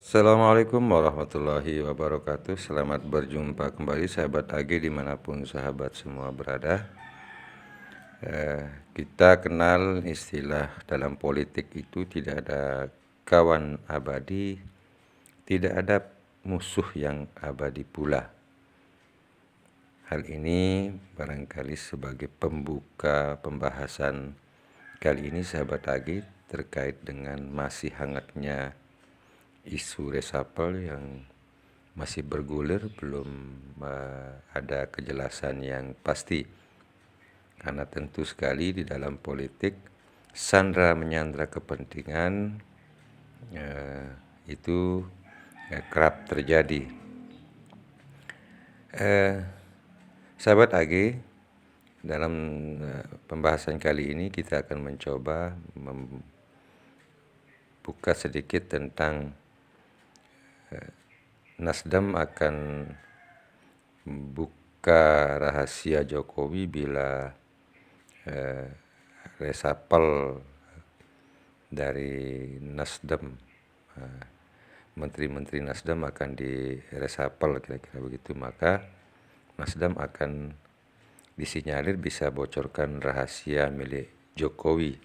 Assalamualaikum warahmatullahi wabarakatuh. Selamat berjumpa kembali sahabat AG dimanapun sahabat semua berada. Kita kenal istilah dalam politik itu tidak ada kawan abadi, tidak ada musuh yang abadi pula. Hal ini barangkali sebagai pembuka pembahasan kali ini sahabat AG terkait dengan masih hangatnya isu resapel yang masih bergulir, belum ada kejelasan yang pasti. Karena tentu sekali di dalam politik sandra menyandra kepentingan itu kerap terjadi. Sahabat AG, dalam pembahasan kali ini kita akan mencoba membuka sedikit tentang Nasdem akan buka rahasia Jokowi bila resapel dari Nasdem, menteri-menteri Nasdem akan diresapel kira-kira begitu, maka Nasdem akan disinyalir bisa bocorkan rahasia milik Jokowi.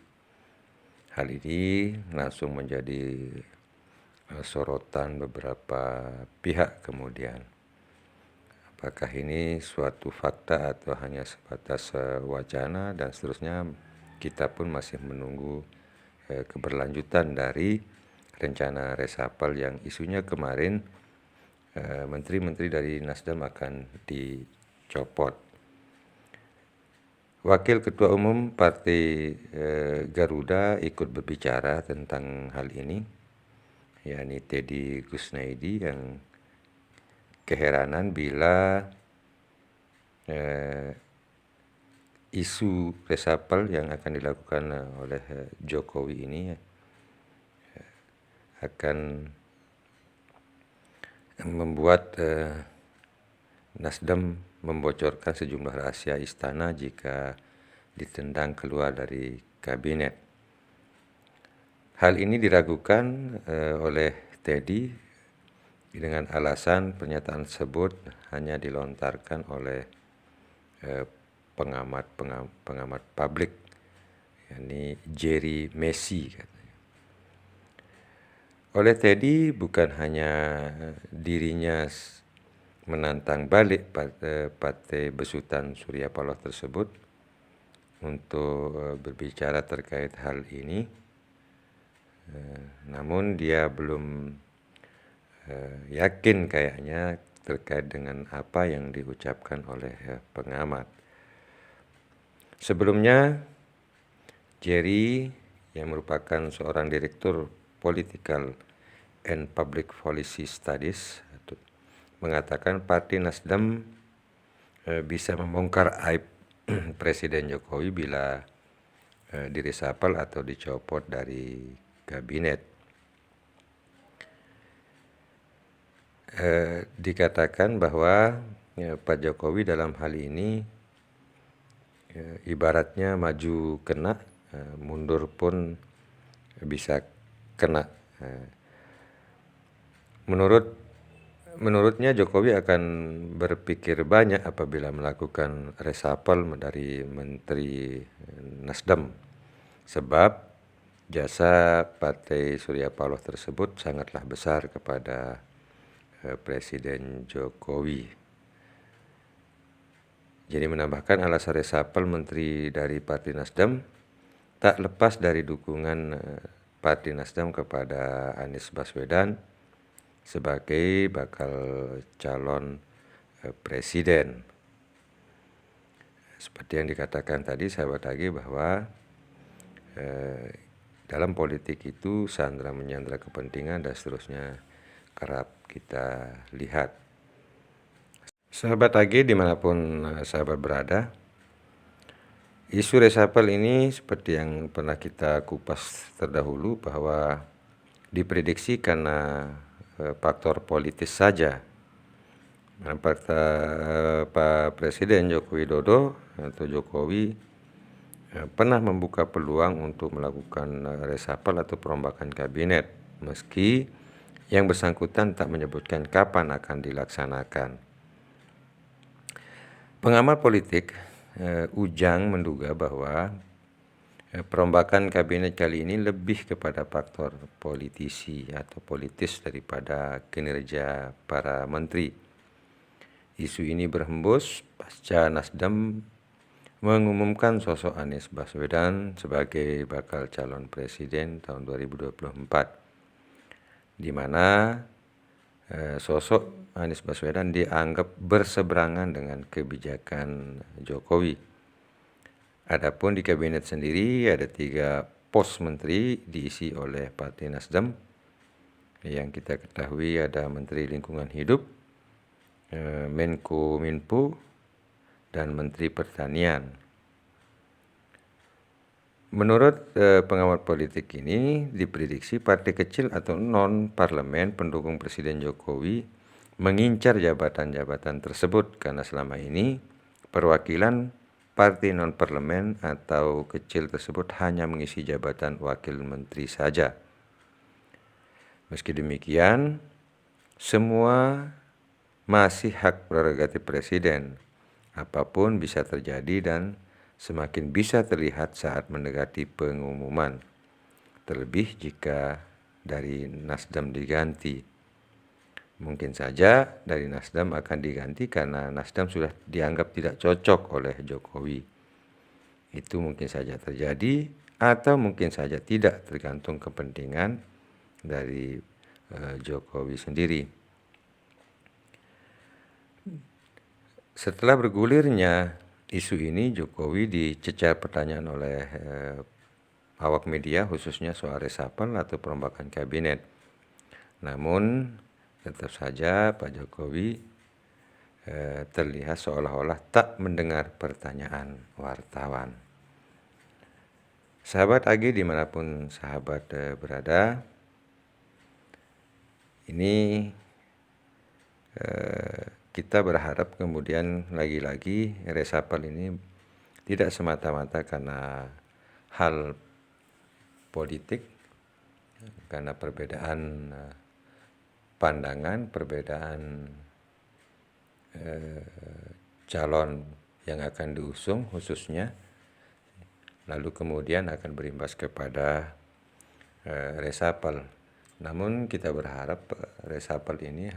Hal ini langsung menjadi sorotan beberapa pihak kemudian. Apakah ini suatu fakta atau hanya sebatas wacana dan seterusnya, kita pun masih menunggu keberlanjutan dari rencana resapel yang isunya kemarin menteri-menteri dari Nasdem akan dicopot. Wakil Ketua Umum Partai Garuda ikut berbicara tentang hal ini, yakni Teddy Kusnaidi, yang keheranan bila isu resapel yang akan dilakukan oleh Jokowi ini akan membuat Nasdem membocorkan sejumlah rahasia istana jika ditendang keluar dari kabinet. Hal ini diragukan oleh Teddy dengan alasan pernyataan tersebut hanya dilontarkan oleh pengamat publik, yakni Jerry Messi katanya. Oleh Teddy bukan hanya dirinya menantang balik partai besutan Surya Paloh tersebut untuk berbicara terkait hal ini, namun dia belum yakin kayaknya terkait dengan apa yang diucapkan oleh pengamat. Sebelumnya, Jerry yang merupakan seorang direktur Political and Public Policy Studies mengatakan Partai Nasdem bisa membongkar aib Presiden Jokowi bila diresapel atau dicopot dari kabinet. Dikatakan bahwa Pak Jokowi dalam hal ini ibaratnya maju kena, mundur pun bisa kena. Menurutnya Jokowi akan berpikir banyak apabila melakukan resapel dari menteri Nasdem, sebab jasa Partai Surya Paloh tersebut sangatlah besar kepada Presiden Jokowi. Jadi menambahkan alasan resapel menteri dari Partai Nasdem tak lepas dari dukungan Partai Nasdem kepada Anies Baswedan sebagai bakal calon presiden. Seperti yang dikatakan tadi sahabat AG bahwa dalam politik itu sandra menyandra kepentingan dan seterusnya kerap kita lihat. Sahabat AG dimanapun sahabat berada, isu resapel ini seperti yang pernah kita kupas terdahulu bahwa diprediksi karena faktor politis saja. Pak Presiden Joko Widodo atau Jokowi pernah membuka peluang untuk melakukan resapel atau perombakan kabinet, meski yang bersangkutan tak menyebutkan kapan akan dilaksanakan. Pengamat politik Ujang menduga bahwa perombakan kabinet kali ini lebih kepada faktor politisi atau politis daripada kinerja para menteri. Isu ini berhembus pasca Nasdem mengumumkan sosok Anies Baswedan sebagai bakal calon presiden tahun 2024, di mana sosok Anies Baswedan dianggap berseberangan dengan kebijakan Jokowi. Adapun di kabinet sendiri ada 3 pos menteri diisi oleh Partai Nasdem. Yang kita ketahui ada Menteri Lingkungan Hidup, Menkominfo, dan Menteri Pertanian. Menurut pengamat politik ini, diprediksi partai kecil atau non-parlemen pendukung Presiden Jokowi mengincar jabatan-jabatan tersebut karena selama ini perwakilan partai non-parlemen atau kecil tersebut hanya mengisi jabatan wakil menteri saja. Meski demikian, semua masih hak prerogatif presiden. Apapun bisa terjadi dan semakin bisa terlihat saat mendekati pengumuman. Terlebih jika dari Nasdem diganti. Mungkin saja dari Nasdem akan diganti karena Nasdem sudah dianggap tidak cocok oleh Jokowi. Itu mungkin saja terjadi atau mungkin saja tidak, tergantung kepentingan dari Jokowi sendiri. Setelah bergulirnya isu ini, Jokowi dicecar pertanyaan oleh awak media, khususnya soal reshuffle atau perombakan kabinet. Namun tetap saja Pak Jokowi terlihat seolah-olah tak mendengar pertanyaan wartawan. Sahabat AG dimanapun sahabat berada, ini kita berharap kemudian lagi-lagi reshuffle ini tidak semata-mata karena hal politik, karena perbedaan pandangan, perbedaan calon yang akan diusung khususnya, lalu kemudian akan berimbas kepada reshuffle. Namun kita berharap reshuffle ini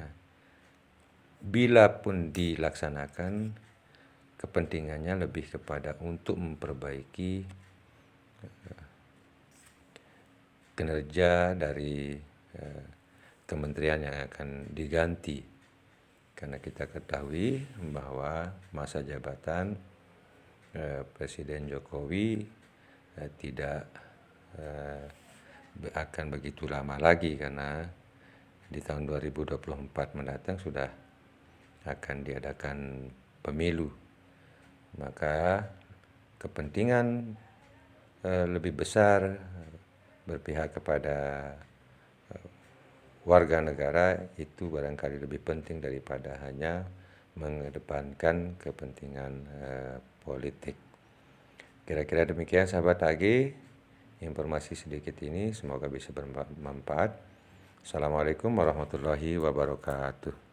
bila pun dilaksanakan, kepentingannya lebih kepada untuk memperbaiki kinerja dari kementerian yang akan diganti. Karena kita ketahui bahwa masa jabatan Presiden Jokowi tidak akan begitu lama lagi, karena di tahun 2024 mendatang sudah akan diadakan pemilu. Maka kepentingan lebih besar berpihak kepada warga negara itu barangkali lebih penting daripada hanya mengedepankan kepentingan politik. Kira-kira demikian sahabat AG, informasi sedikit ini semoga bisa bermanfaat. Assalamualaikum warahmatullahi wabarakatuh.